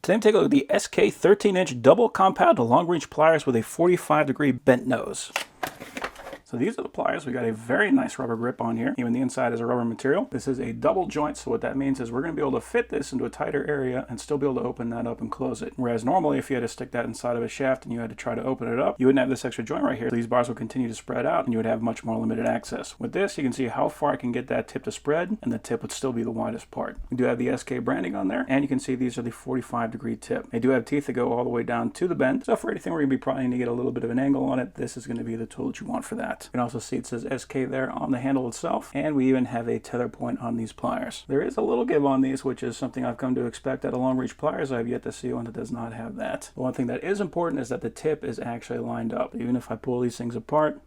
Today I'm taking a look at the SK 13-inch double compound long reach pliers with a 45-degree bent nose. So these are the pliers. We got a very nice rubber grip on here. Even the inside is a rubber material. This is a double joint, so what that means is we're going to be able to fit this into a tighter area and still be able to open that up and close it. Whereas normally if you had to stick that inside of a shaft and you had to try to open it up, you wouldn't have this extra joint right here. These bars will continue to spread out and you would have much more limited access. With this, you can see how far I can get that tip to spread, and the tip would still be the widest part. We do have the SK branding on there, and you can see these are the 45-degree tip. They do have teeth that go all the way down to the bend, so for anything where you're going to be probably going to get a little bit of an angle on it, this is going to be the tool that you want for that. You can also see it says SK there on the handle itself, and we even have a tether point on these pliers. There is a little give on these, which is something I've come to expect out of long reach pliers. I've yet to see one that does not have that. The one thing that is important is that the tip is actually lined up. Even if I pull these things apart,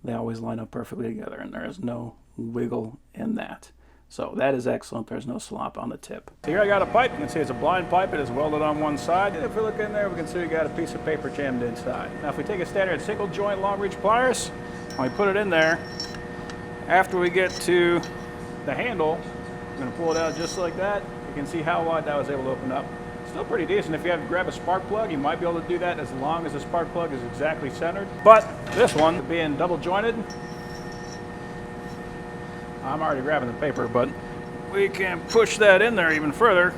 they always line up perfectly together, and there is no wiggle in that. So that is excellent. There's no slop on the tip. So here I got a pipe. You can see it's a blind pipe. It is welded on one side. And if we look in there, we can see we got a piece of paper jammed inside. Now if we take a standard single joint long reach pliers, when we put it in there, after we get to the handle, I'm going to pull it out just like that. You can see how wide that was able to open up. Still pretty decent. If you have to grab a spark plug, you might be able to do that as long as the spark plug is exactly centered. But this one, being double jointed, I'm already grabbing the paper, but we can push that in there even further.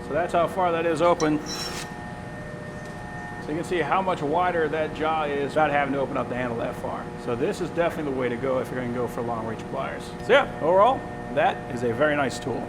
So that's how far that is open. So you can see how much wider that jaw is without having to open up the handle that far. So this is definitely the way to go if you're going to go for long reach pliers. So yeah, overall, that is a very nice tool.